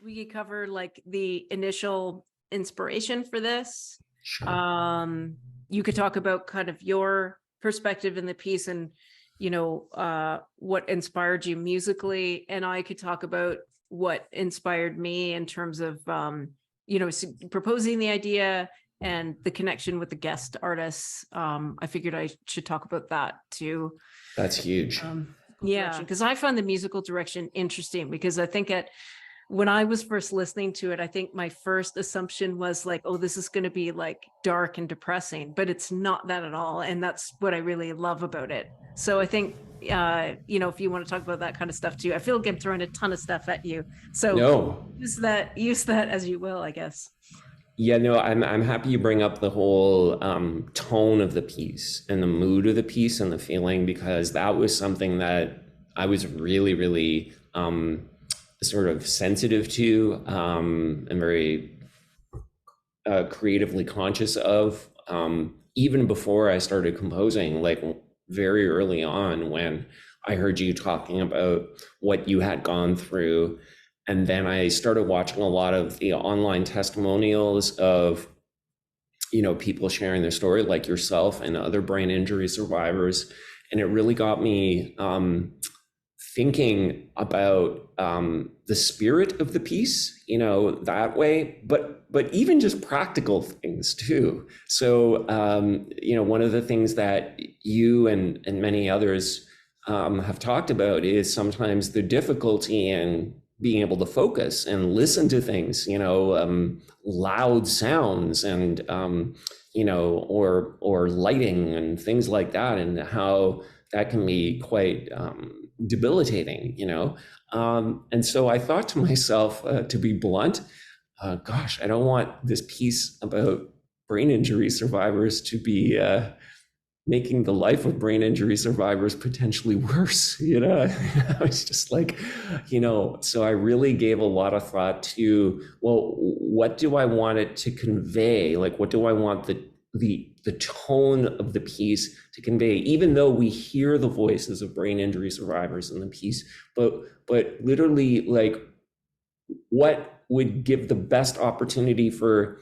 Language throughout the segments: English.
we could cover like the initial inspiration for this. Sure. You could talk about kind of your perspective in the piece and, what inspired you musically. And I could talk about what inspired me in terms of, proposing the idea and the connection with the guest artists. I figured I should talk about that too. That's huge. Yeah, because I found the musical direction interesting because I think when I was first listening to it, I think my first assumption was like, oh, this is going to be like dark and depressing, but it's not that at all. And that's what I really love about it. So I think, if you want to talk about that kind of stuff too, I feel like I'm throwing a ton of stuff at you. So No. use that as you will, I guess. Yeah, no, I'm happy you bring up the whole tone of the piece and the mood of the piece and the feeling, because that was something that I was really, really sort of sensitive to, and very creatively conscious of, even before I started composing, like very early on when I heard you talking about what you had gone through. And then I started watching a lot of the online testimonials of, people sharing their story, like yourself and other brain injury survivors. And it really got me thinking about the spirit of the piece, that way, but even just practical things too. So, one of the things that you and many others have talked about is sometimes the difficulty in being able to focus and listen to things, loud sounds and, or lighting and things like that, and how that can be quite debilitating, and so I thought to myself, to be blunt, gosh, I don't want this piece about brain injury survivors to be making the life of brain injury survivors potentially worse. It's just like, so I really gave a lot of thought to, well, what do I want it to convey? Like, what do I want the tone of the piece to convey, even though we hear the voices of brain injury survivors in the piece, but literally, like, what would give the best opportunity for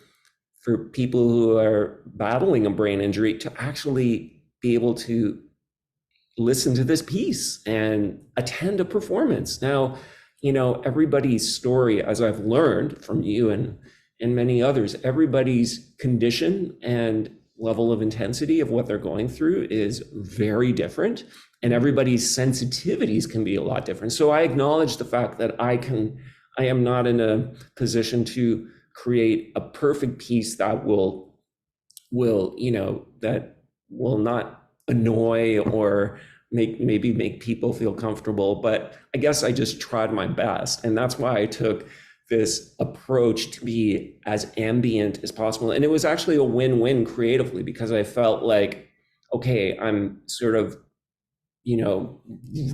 people who are battling a brain injury to actually be able to listen to this piece and attend a performance. Now, everybody's story, as I've learned from you and many others, everybody's condition and level of intensity of what they're going through is very different, and everybody's sensitivities can be a lot different. So I acknowledge the fact that I am not in a position to create a perfect piece that will that will not annoy or maybe make people feel comfortable. But I guess I just tried my best, and that's why I took this approach to be as ambient as possible. And it was actually a win-win creatively, because I felt like, okay, I'm sort of,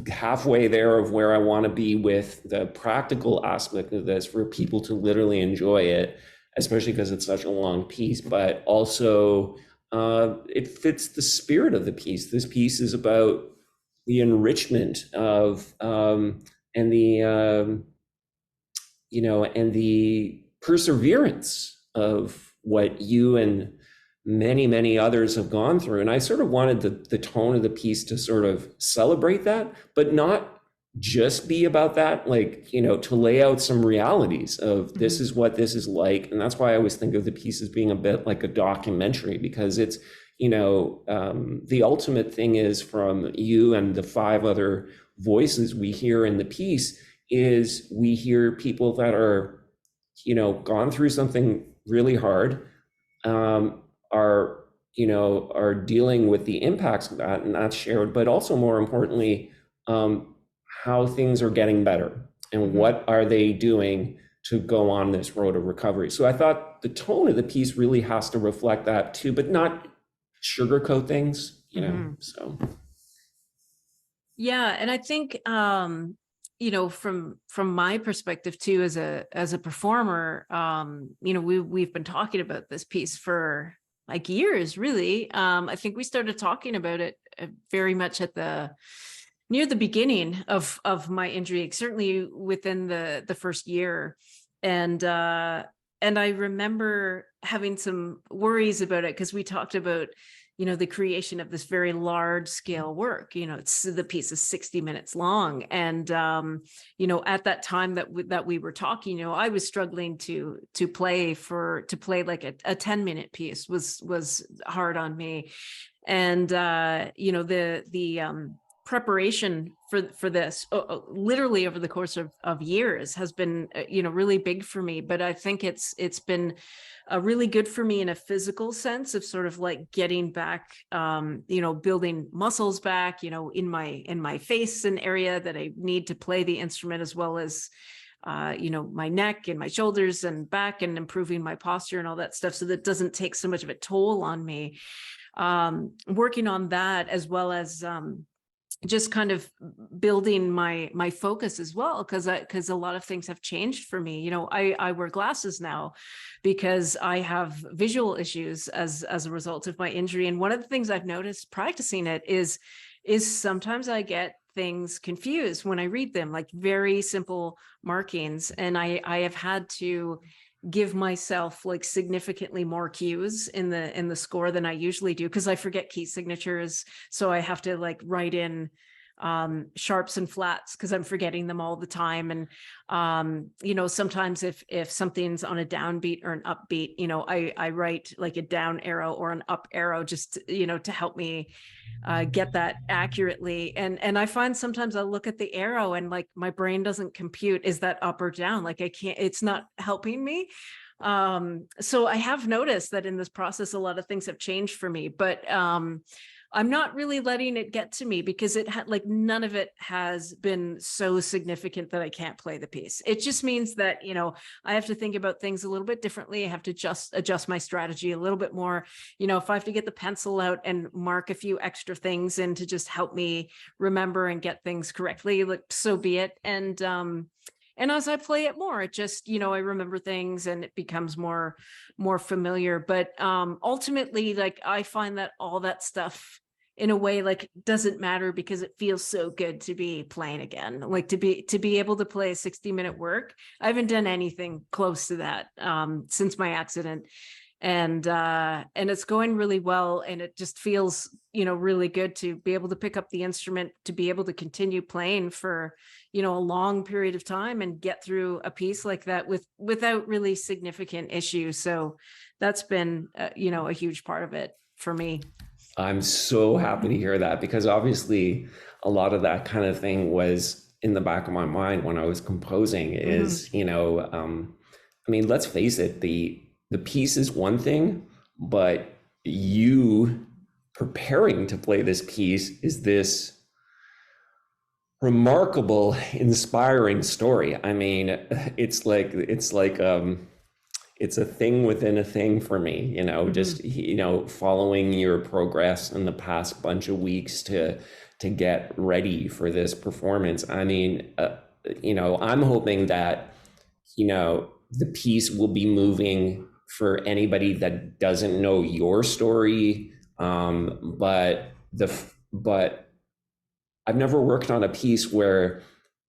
halfway there of where I want to be with the practical aspect of this for people to literally enjoy it, especially because it's such a long piece, but also it fits the spirit of the piece. This piece is about the enrichment of and the and the perseverance of what you and many, many others have gone through. And I sort of wanted the tone of the piece to sort of celebrate that, but not just be about that, like, to lay out some realities of this is what this is like. And that's why I always think of the piece as being a bit like a documentary, because it's, the ultimate thing is, from you and the 5 other voices we hear in the piece, is we hear people that are, gone through something really hard, are dealing with the impacts of that, and that's shared, but also more importantly, how things are getting better and what are they doing to go on this road of recovery. So I thought the tone of the piece really has to reflect that too, but not sugarcoat things, so. Yeah. And I think, from my perspective too, as a performer, we've been talking about this piece for like years, really. I think we started talking about it very much near the beginning of my injury, certainly within the first year. And I remember having some worries about it because we talked about, the creation of this very large scale work. The piece is 60 minutes long. And, at that time that we were talking, I was struggling to play like a 10-minute piece was hard on me. And, the preparation for this literally over the course of years has been, really big for me. But I think it's been really good for me in a physical sense of sort of like getting back, building muscles back, in my face, an area that I need to play the instrument, as well as, my neck and my shoulders and back, and improving my posture and all that stuff, so that doesn't take so much of a toll on me. Working on that, as well as, just kind of building my focus as well, because a lot of things have changed for me. I wear glasses now because I have visual issues as a result of my injury. And one of the things I've noticed practicing it is sometimes I get things confused when I read them, like very simple markings. And I have had to give myself like significantly more cues in the score than I usually do, because I forget key signatures. So I have to like write in sharps and flats because I'm forgetting them all the time. And sometimes if something's on a downbeat or an upbeat, I write like a down arrow or an up arrow, just to help me get that accurately. And I find sometimes I look at the arrow and like my brain doesn't compute, is that up or down? Like it's not helping me. So I have noticed that in this process, a lot of things have changed for me, but I'm not really letting it get to me, because it had like none of it has been so significant that I can't play the piece. It just means that, I have to think about things a little bit differently. I have to just adjust my strategy a little bit more. If I have to get the pencil out and mark a few extra things in to just help me remember and get things correctly, like, so be it. And as I play it more, it just, I remember things and it becomes more familiar. But ultimately, like, I find that all that stuff in a way like doesn't matter, because it feels so good to be playing again, like to be able to play a 60-minute work. I haven't done anything close to that since my accident. And it's going really well, and it just feels, really good to be able to pick up the instrument, to be able to continue playing for, a long period of time, and get through a piece like that without really significant issues. So that's been, a huge part of it for me. I'm so happy to hear that, because obviously a lot of that kind of thing was in the back of my mind when I was composing is, I mean, let's face it, the piece is one thing, but you preparing to play this piece is this remarkable, inspiring story. I mean, it's a thing within a thing for me, just, following your progress in the past bunch of weeks to get ready for this performance. I mean, I'm hoping that, the piece will be moving for anybody that doesn't know your story. But I've never worked on a piece where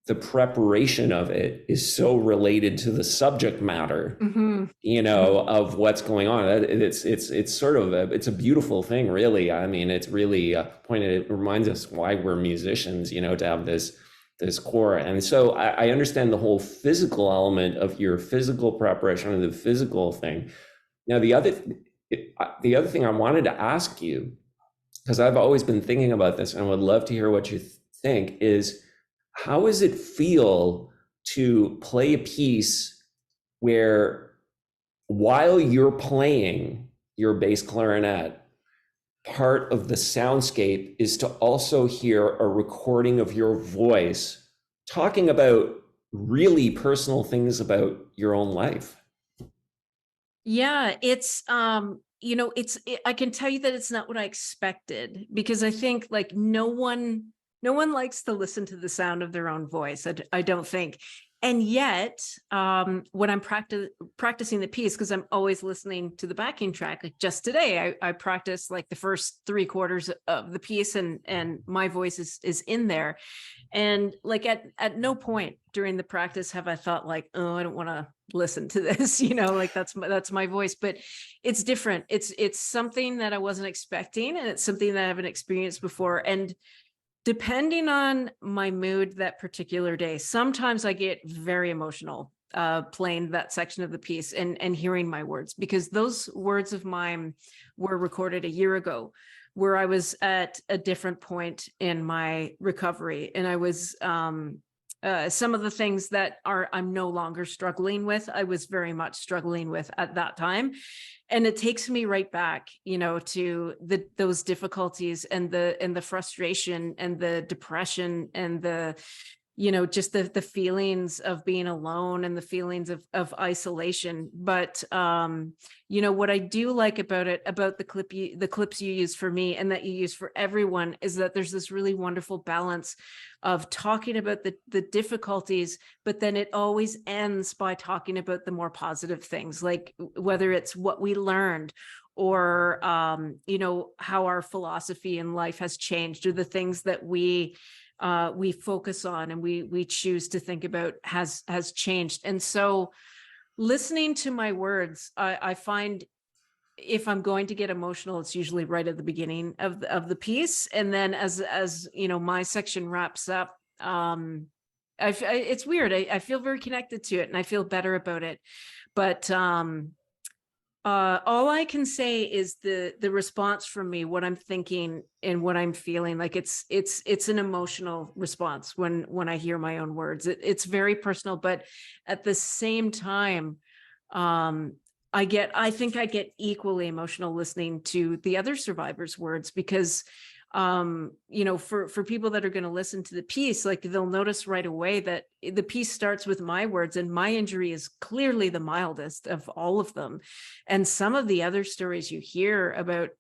the preparation of it is so related to the subject matter, of what's going on. It's sort of it's a beautiful thing, really. I mean, it's really it reminds us why we're musicians, to have this core. And so I understand the whole physical element of your physical preparation and the physical thing. Now, the other thing I wanted to ask you, because I've always been thinking about this and would love to hear what you think, is how does it feel to play a piece where, while you're playing your bass clarinet, part of the soundscape is to also hear a recording of your voice talking about really personal things about your own life? Yeah, it's I can tell you that it's not what I expected, because I think like no one likes to listen to the sound of their own voice. I don't think. And yet, when I'm practicing the piece, because I'm always listening to the backing track, like just today, I practiced like the first 3/4 of the piece, and my voice is in there. And like at no point during the practice have I thought like, oh, I don't want to listen to this, like that's my voice. But it's different. It's something that I wasn't expecting, and it's something that I haven't experienced before. And depending on my mood that particular day, sometimes I get very emotional playing that section of the piece and hearing my words, because those words of mine were recorded a year ago, where I was at a different point in my recovery. And I was some of the things that I'm no longer struggling with, I was very much struggling with at that time. And it takes me right back, to those difficulties and the frustration and the depression and the, just the feelings of being alone and the feelings of isolation. But, what I do like about it, about the clips you use for me and that you use for everyone, is that there's this really wonderful balance of talking about the difficulties, but then it always ends by talking about the more positive things, like whether it's what we learned, or how our philosophy in life has changed, or the things that we focus on and we choose to think about has changed. And so listening to my words, I find if I'm going to get emotional, it's usually right at the beginning of the piece. And then as my section wraps up, it's weird. I feel very connected to it and I feel better about it. But all I can say is the response from me, what I'm thinking and what I'm feeling, like it's an emotional response when I hear my own words. It's very personal, but at the same time, I think I get equally emotional listening to the other survivors' words, because for people that are going to listen to the piece, like they'll notice right away that the piece starts with my words, and my injury is clearly the mildest of all of them. And some of the other stories you hear about,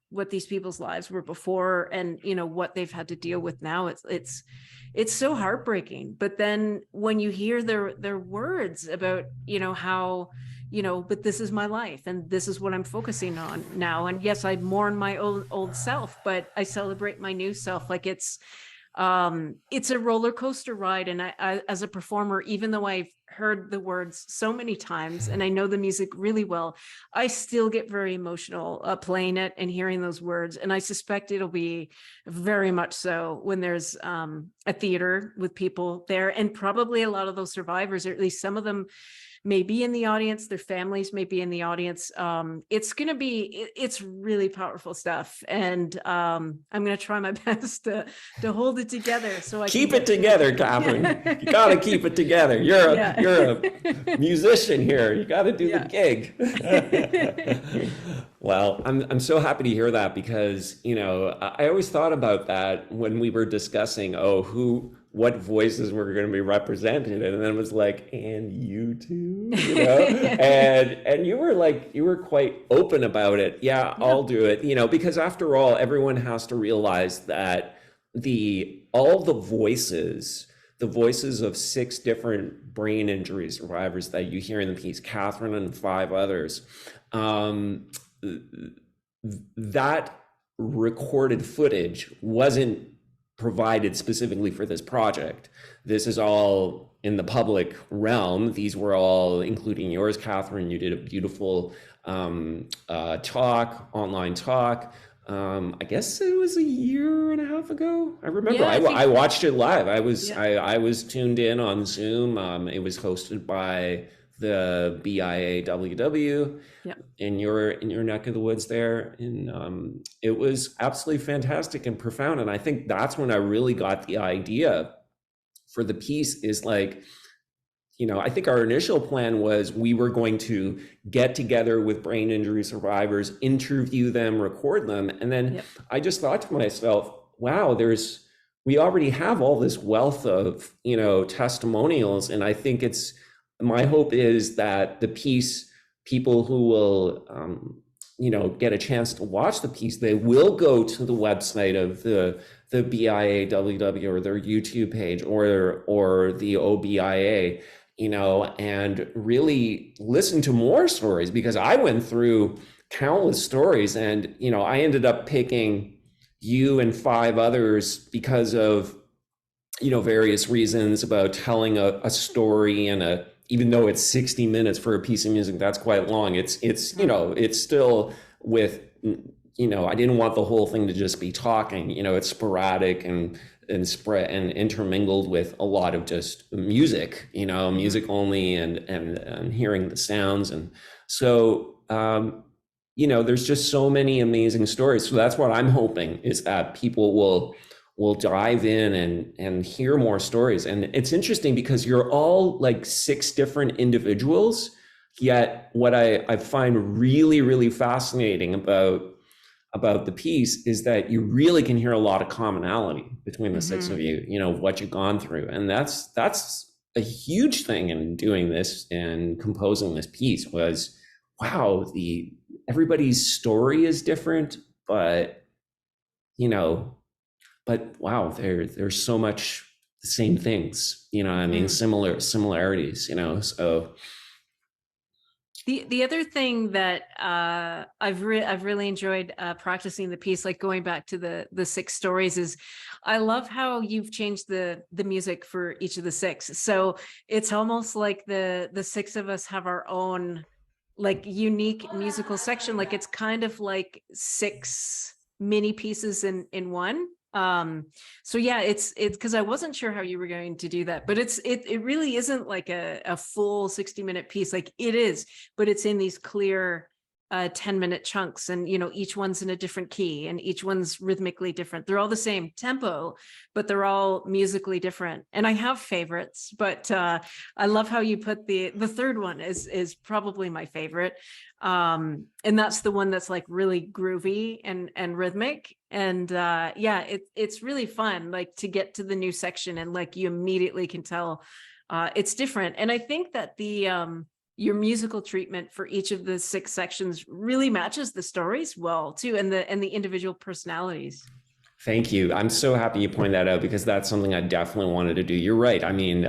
what these people's lives were before, and what they've had to deal with now, it's so heartbreaking. But then when you hear their words about, how, but this is my life and this is what I'm focusing on now. And yes, I mourn my old self, but I celebrate my new self. Like it's a roller coaster ride. And I, as a performer, even though I've heard the words so many times and I know the music really well, I still get very emotional playing it and hearing those words. And I suspect it'll be very much so when there's a theater with people there, and probably a lot of those survivors, or at least some of them, may be in the audience, their families may be in the audience. It's really powerful stuff. And I'm going to try my best to hold it together. So I keep it together, Kathryn. You got to keep it together. You're a musician here. You got to do the gig. Well, I'm so happy to hear that, because, I always thought about that when we were discussing, what voices were going to be represented, and then it was like, and you too, and you were quite open about it. Yeah, I'll do it, because after all, everyone has to realize that all the voices of 6 different brain injury survivors that you hear in the piece, Kathryn and 5 others, that recorded footage wasn't provided specifically for this project. This is all in the public realm. These were all, including yours, Kathryn. You did a beautiful online talk. I guess it was a year and a half ago. I remember. I watched it live. I was tuned in on Zoom. It was hosted by the BIAWW in your neck of the woods there, and it was absolutely fantastic and profound. And I think that's when I really got the idea for the piece. Is like, I think our initial plan was we were going to get together with brain injury survivors, interview them, record them, and then I just thought to myself, wow, we already have all this wealth of testimonials, and I think my hope is that the piece, people who will, get a chance to watch the piece, they will go to the website of the the BIAWW or their YouTube page or the OBIA, you know, and really listen to more stories, because I went through countless stories, and you know, I ended up picking you and five others because of, you know, various reasons about telling a story, and a, even though it's 60 minutes for a piece of music, that's quite long. It's you know, it's still with, you know, I didn't want the whole thing to just be talking, you know, it's sporadic and spread and intermingled with a lot of just music, you know, music only, and hearing the sounds. And so, you know, there's just so many amazing stories. So that's what I'm hoping, is that people will dive in and hear more stories. And it's interesting because you're all like six different individuals, yet what I find really, really fascinating about the piece is that you really can hear a lot of commonality between the six of you, you know, what you've gone through. And that's a huge thing in doing this and composing this piece was, wow, everybody's story is different, but, you know, but wow, there's so much the same things, you know what I mean? Similarities, you know, so. The other thing that I've really enjoyed practicing the piece, like going back to the six stories, is I love how you've changed the music for each of the six. So it's almost like the six of us have our own like unique musical section. Like it's kind of like six mini pieces in one. So yeah, it's because I wasn't sure how you were going to do that, but it really isn't like a full 60-minute piece. Like it is, but it's in these clear 10-minute chunks, and you know, each one's in a different key and each one's rhythmically different. They're all the same tempo, but they're all musically different. And I have favorites, but I love how you put the third one is probably my favorite. And that's the one that's like really groovy and rhythmic. And yeah, it's really fun, like to get to the new section and like you immediately can tell it's different. And I think that your musical treatment for each of the six sections really matches the stories well too, and the individual personalities. Thank you. I'm so happy you point that out, because that's something I definitely wanted to do. You're right. I mean,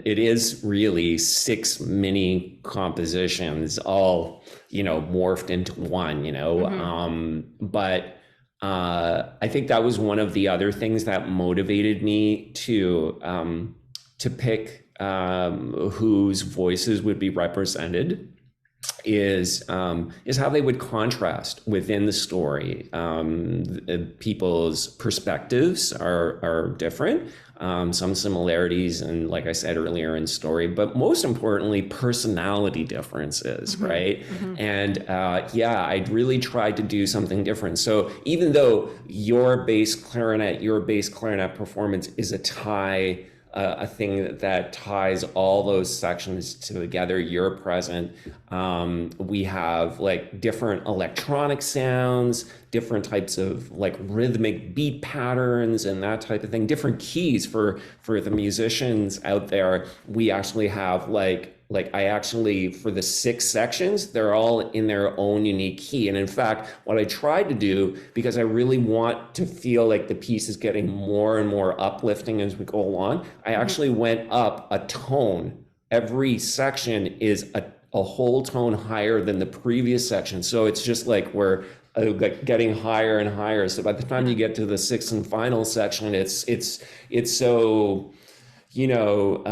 it is really six mini compositions, all, you know, morphed into one, you know. But I think that was one of the other things that motivated me to pick whose voices would be represented, is how they would contrast within the story. People's perspectives are different, some similarities, and like I said earlier, in story, but most importantly, personality differences, right? And yeah, I really tried to do something different. So even though your bass clarinet performance is a thing that ties all those sections together, you're present. We have like different electronic sounds, different types of like rhythmic beat patterns and that type of thing, different keys for the musicians out there. We actually have I actually, for the six sections, they're all in their own unique key. And in fact, what I tried to do, because I really want to feel like the piece is getting more and more uplifting as we go along, I actually went up a tone. Every section is a whole tone higher than the previous section. So it's just like we're getting higher and higher. So by the time you get to the sixth and final section, it's so, you know,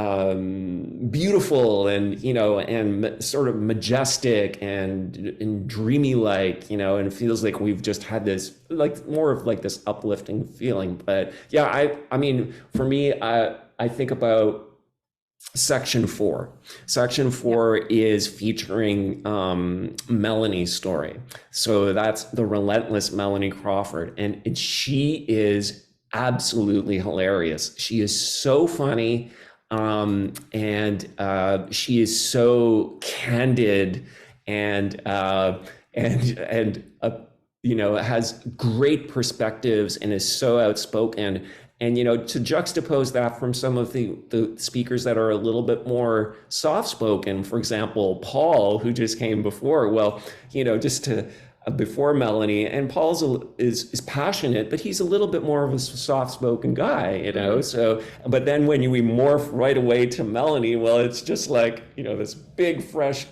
beautiful and, you know, and sort of majestic and dreamy, like, you know, and it feels like we've just had this, like, more of like this uplifting feeling. But yeah, I mean, for me, I think about Section 4. Section 4 is featuring Melanie's story. So that's the relentless Melanie Crawford. And she is absolutely hilarious. She is so funny, and she is so candid, and you know, has great perspectives and is so outspoken. And, you know, to juxtapose that from some of the speakers that are a little bit more soft-spoken, for example, Paul, who just came before, well, you know, just to before Melanie, and Paul's is passionate, but he's a little bit more of a soft-spoken guy, you know. Mhm. So, but then when we morph right away to Melanie, well, it's just like, you know, this big fresh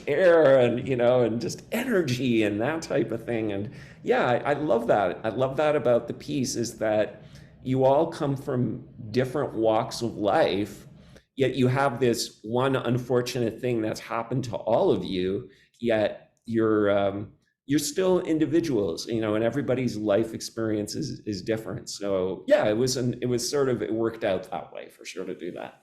air, and you know, and just energy and that type of thing. And yeah, I love that. I love that about the piece is that you all come from different walks of life, yet you have this one unfortunate thing that's happened to all of you, yet you're still individuals, you know, and everybody's life experience is different. So yeah, it was sort of, it worked out that way for sure to do that.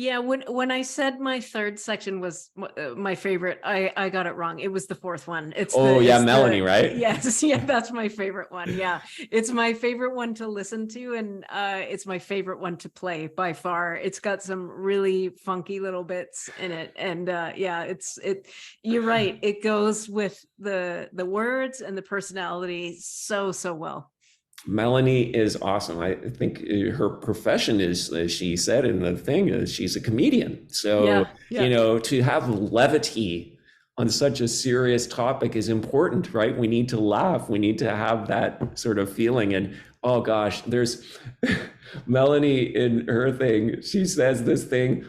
Yeah, when I said my third section was my favorite, I got it wrong. It was the fourth one. Oh yeah, It's Melanie, the right? yes, yeah, that's my favorite one. Yeah, it's my favorite one to listen to, and it's my favorite one to play by far. It's got some really funky little bits in it, and yeah, it. You're right. It goes with the words and the personality so well. Melanie is awesome. I think her profession is, as she said in the thing, is she's a comedian. So, Yeah, you yeah, know, to have levity on such a serious topic is important, right? We need to laugh. We need to have that sort of feeling. And oh gosh, there's Melanie in her thing. She says this thing.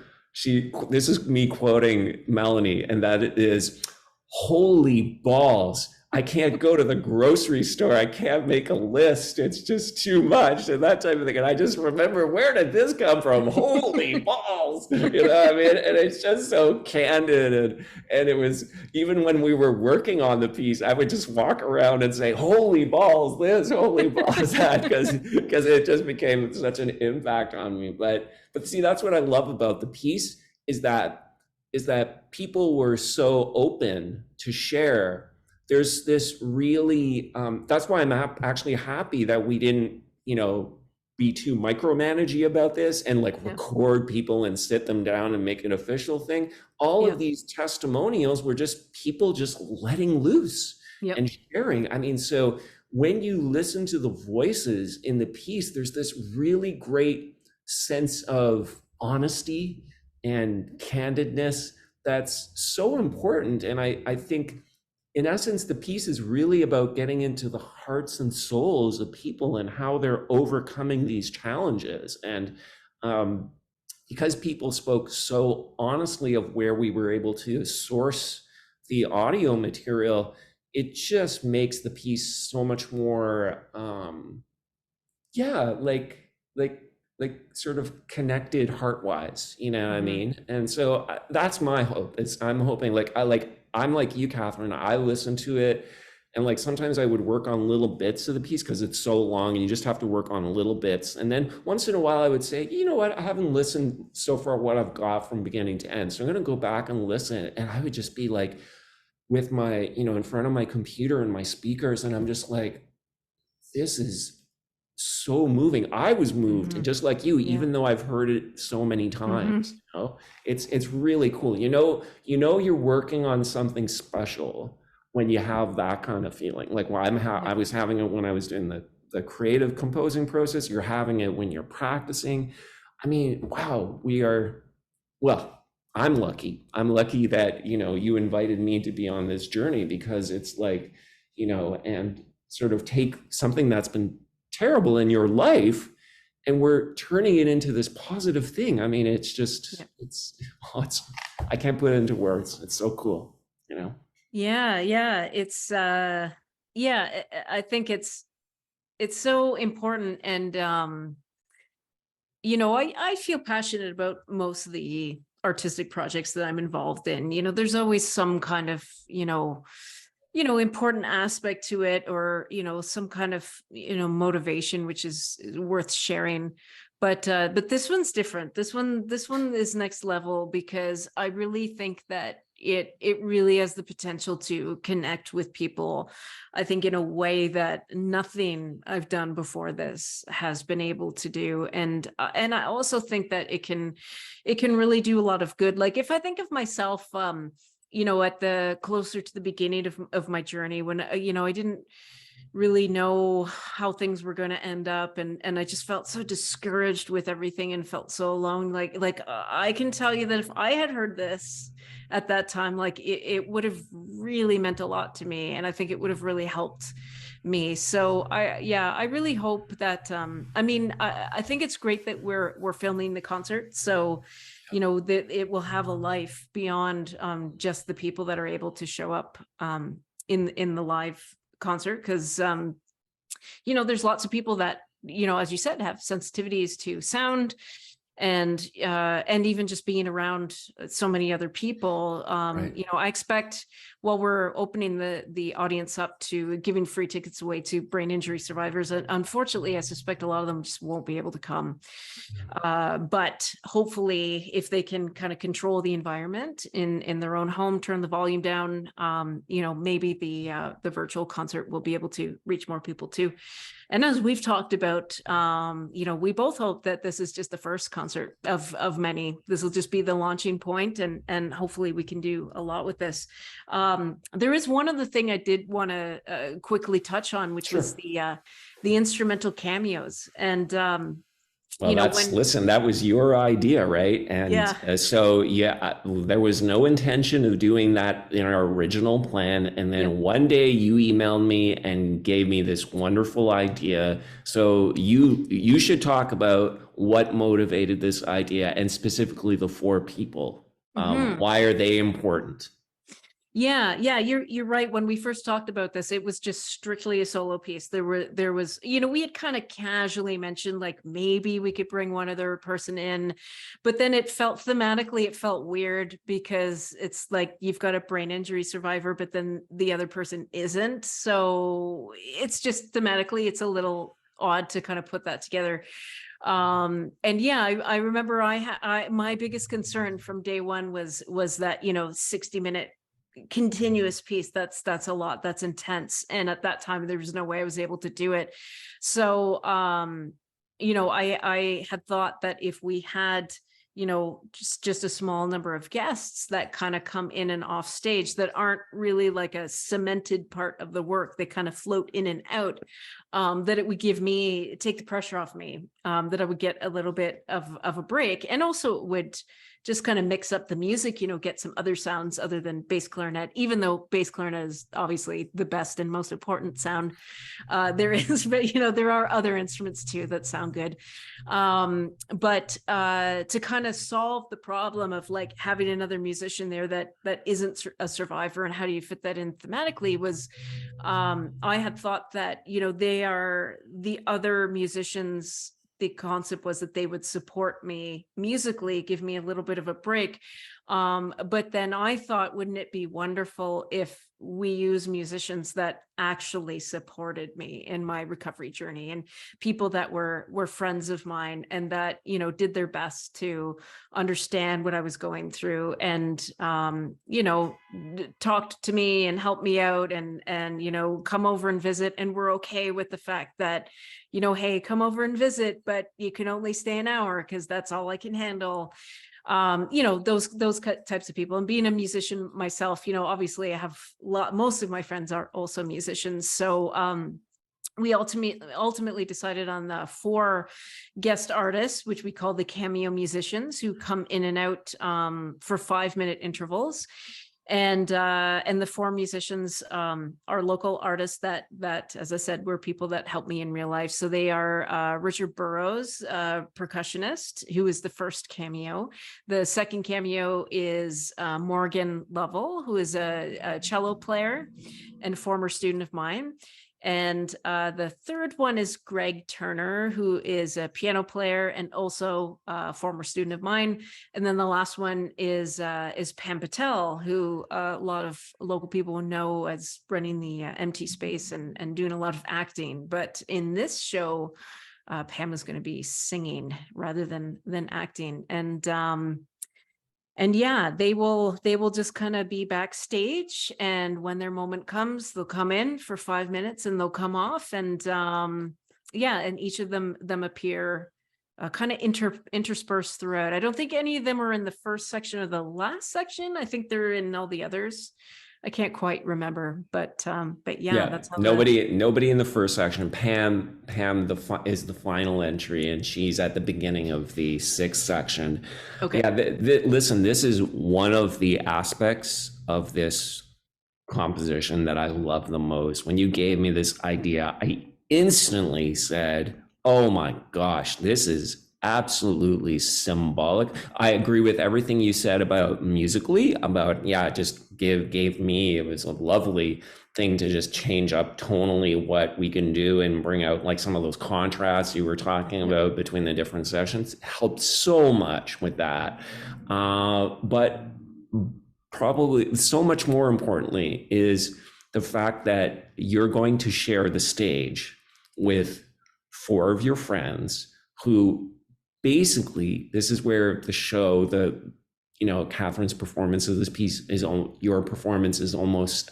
This is me quoting Melanie, and that is, holy balls. I can't go to the grocery store. I can't make a list. It's just too much and that type of thing. And I just remember, where did this come from? Holy balls. You know what I mean? And it's just so candid. And it was, even when we were working on the piece, I would just walk around and say, holy balls this, holy balls that, because it just became such an impact on me. But see, that's what I love about the piece is that people were so open to share. There's this really, that's why I'm actually happy that we didn't, you know, be too micromanagey about this and like yeah, record people and sit them down and make an official thing. All yeah, of these testimonials were just people just letting loose yep. and sharing. I mean, so when you listen to the voices in the piece, there's this really great sense of honesty and candidness that's so important. And I think, in essence, the piece is really about getting into the hearts and souls of people and how they're overcoming these challenges. And um, because people spoke so honestly of where we were able to source the audio material, it just makes the piece so much more yeah, like sort of connected heart-wise, you know what I Hmm. mean? And so that's my hope. Is I'm hoping, I'm like you, Kathryn. I listen to it, and like sometimes I would work on little bits of the piece because it's so long, and you just have to work on little bits. And then once in a while, I would say, you know what? I haven't listened so far what I've got from beginning to end, so I'm gonna go back and listen. And I would just be like with my, you know, in front of my computer and my speakers, and I'm just like, this is so moving. I was moved, Hmm. just like you, Yeah. even though I've heard it so many times. Hmm. You know, it's really cool. You know, you're working on something special when you have that kind of feeling. Like, well, I Yep. was having it when I was doing the creative composing process. You're having it when you're practicing. I mean, wow, we are, well, I'm lucky. I'm lucky that, you know, you invited me to be on this journey, because it's like, you know, and sort of take something that's been terrible in your life, and we're turning it into this positive thing. I mean, it's just, Yep. oh, it's, I can't put it into words. It's so cool, you know? Yeah, yeah. It's yeah, I think it's so important. And I feel passionate about most of the artistic projects that I'm involved in. There's always some kind of, important aspect to it, or, some kind of, motivation, which is worth sharing. But this one's different. This one is next level, because I really think that it really has the potential to connect with people, I think, in a way that nothing I've done before this has been able to do. And I also think that it can really do a lot of good. Like, if I think of myself, at the closer to the beginning of my journey, when I didn't really know how things were going to end up, and I just felt so discouraged with everything and felt so alone. Like I can tell you that if I had heard this at that time, like it would have really meant a lot to me. And I think it would have really helped me. So I really hope that, I mean, I think it's great that we're filming the concert. So, that it will have a life beyond just the people that are able to show up in the live concert. Cause, there's lots of people that, as you said, have sensitivities to sound and even just being around so many other people. Right. I expect, while we're opening the audience up to giving free tickets away to brain injury survivors, and unfortunately, I suspect a lot of them just won't be able to come. But hopefully, if they can kind of control the environment in their own home, turn the volume down, maybe the virtual concert will be able to reach more people too. And as we've talked about, we both hope that this is just the first concert of many. This will just be the launching point, and hopefully we can do a lot with this. There is one other thing I did want to quickly touch on, which was the instrumental cameos. And well, listen, that was your idea, right? And there was no intention of doing that in our original plan. And then one day you emailed me and gave me this wonderful idea. So you should talk about what motivated this idea, and specifically the 4 people. Why are they important? Yeah, you're right. When we first talked about this, it was just strictly a solo piece. There was, we had kind of casually mentioned like maybe we could bring one other person in, but then it felt weird, because it's like you've got a brain injury survivor, but then the other person isn't. So it's just thematically, it's a little odd to kind of put that together. And I remember my biggest concern from day one was that 60-minute continuous piece. That's a lot, that's intense, and at that time there was no way I was able to do it. So I had thought that if we had just a small number of guests that kind of come in and off stage, that aren't really like a cemented part of the work, they kind of float in and out, that it would take the pressure off me, that I would get a little bit of a break, and also it would just kind of mix up the music, get some other sounds other than bass clarinet, even though bass clarinet is obviously the best and most important sound there is, but there are other instruments too that sound good. But to kind of solve the problem of like having another musician there that isn't a survivor, and how do you fit that in thematically, was I had thought that, they are the other musicians. The concept was that they would support me musically, give me a little bit of a break. But then I thought, wouldn't it be wonderful if we use musicians that actually supported me in my recovery journey, and people that were friends of mine, and that, did their best to understand what I was going through, and, talked to me and helped me out, and, come over and visit. And we're okay with the fact that, hey, come over and visit, but you can only stay an hour because that's all I can handle. Those types of people. And being a musician myself, obviously I have most of my friends are also musicians. So we ultimately decided on the 4 guest artists, which we call the cameo musicians, who come in and out for 5-minute intervals. And the 4 musicians are local artists that, as I said, were people that helped me in real life. So they are Richard Burrows, percussionist, who is the first cameo. The second cameo is Morgan Lovell, who is a cello player and former student of mine. And the third one is Greg Turner, who is a piano player and also a former student of mine. And then the last one is Pam Patel, who a lot of local people know as running the empty space and doing a lot of acting. But in this show, Pam is going to be singing rather than acting. And yeah, they will just kind of be backstage, and when their moment comes, they'll come in for 5 minutes and they'll come off. And and each of them appear kind of interspersed throughout. I don't think any of them are in the first section or the last section. I think they're in all the others. I can't quite remember, but yeah, Yeah, that's how the nobody in the first section. Pam is the final entry, and she's at the beginning of the sixth section. okay. Yeah, listen, this is one of the aspects of this composition that I love the most. When you gave me this idea, I instantly said, "Oh my gosh, this is absolutely symbolic." I agree with everything you said about musically, about yeah, it just gave me, it was a lovely thing to just change up tonally what we can do and bring out like some of those contrasts you were talking Yep. about between the different sessions. It helped so much with that. But probably so much more importantly is the fact that you're going to share the stage with four of your friends who basically, this is where the show, Kathryn's performance of this piece is, your performance is almost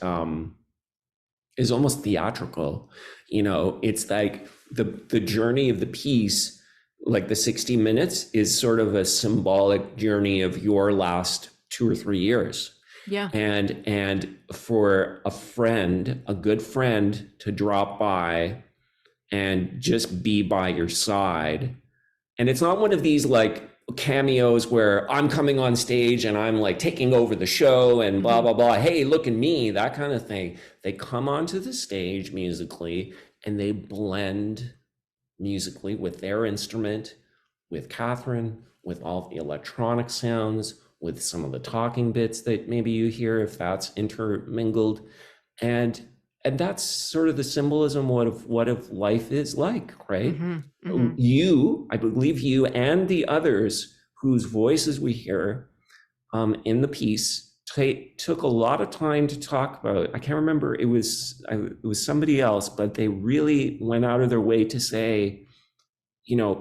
theatrical. It's like the journey of the piece, like the 60 minutes is sort of a symbolic journey of your last 2 or 3 years. Yeah. And for a good friend to drop by and just be by your side. And it's not one of these like cameos where I'm coming on stage and I'm like taking over the show and blah, blah, blah. Hey, look at me, that kind of thing. They come onto the stage musically and they blend musically with their instrument, with Kathryn, with all the electronic sounds, with some of the talking bits that maybe you hear if that's intermingled. And that's sort of the symbolism of what if life is like, right? I believe you and the others whose voices we hear in the piece took a lot of time to talk about. I can't remember, it was somebody else, but they really went out of their way to say,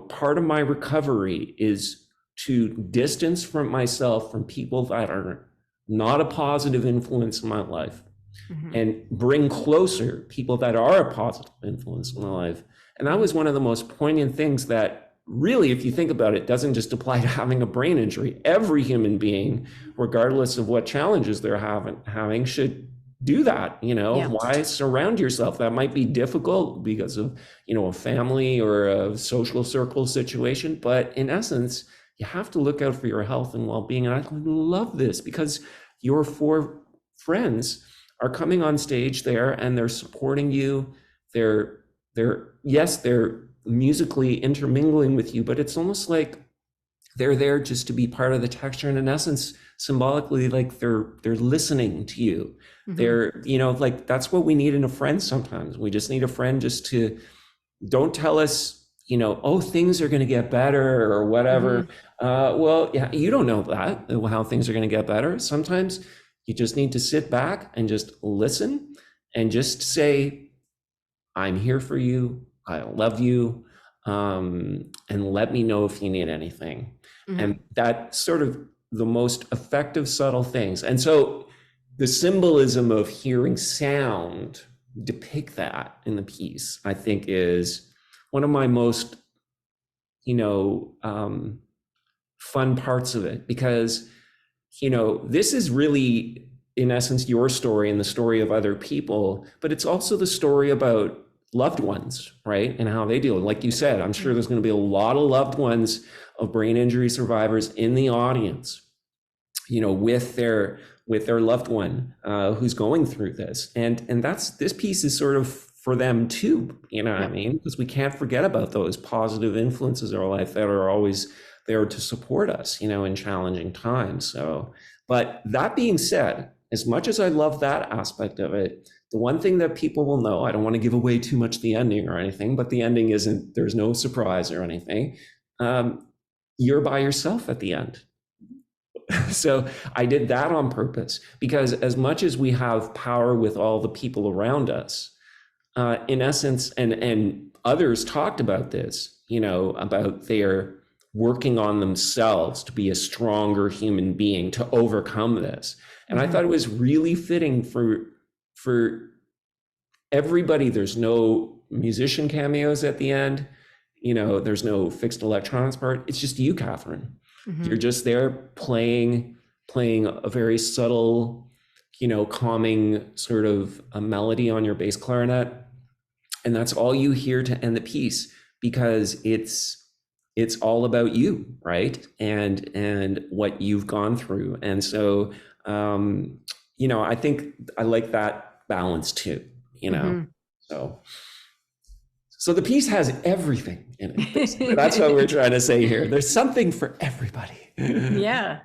part of my recovery is to distance from myself from people that are not a positive influence in my life and bring closer people that are a positive influence in my life. And that was one of the most poignant things that really, if you think about it, doesn't just apply to having a brain injury. Every human being, regardless of what challenges they're having should do that. Yeah. Why surround yourself? That might be difficult because of, a family or a social circle situation. But in essence, you have to look out for your health and well-being. And I love this because your four friends are coming on stage there and they're supporting you. They're musically intermingling with you, but it's almost like they're there just to be part of the texture. And in essence, symbolically, like they're listening to you. They're, like that's what we need in a friend sometimes. We just need a friend just to don't tell us, oh, things are going to get better or whatever. Well, yeah, you don't know that, how things are going to get better. Sometimes you just need to sit back and just listen and just say, I'm here for you. I love you. And let me know if you need anything. And that's sort of the most effective, subtle things. And so the symbolism of hearing sound depict that in the piece, I think is one of my most, fun parts of it, because this is really, in essence, your story and the story of other people, but it's also the story about loved ones, right? And how they deal. Like you said, I'm sure there's going to be a lot of loved ones of brain injury survivors in the audience, with their loved one who's going through this. And this piece is sort of for them too, what I mean? Because we can't forget about those positive influences in our life that are always there to support us, in challenging times. So, but that being said, as much as I love that aspect of it, the one thing that people will know, I don't want to give away too much the ending or anything, but the ending isn't, there's no surprise or anything. You're by yourself at the end. So I did that on purpose, because as much as we have power with all the people around us, in essence, and others talked about this, about their working on themselves to be a stronger human being to overcome this. And I thought it was really fitting for everybody. There's no musician cameos at the end. There's no fixed electronics part. It's just you, Kathryn. You're just there playing a very subtle, calming sort of a melody on your bass clarinet, and that's all you hear to end the piece, because it's all about you, right? And what you've gone through. And so I think I like that balance too, you know. Mhm. So the piece has everything in it. That's what we're trying to say here. There's something for everybody. Yeah.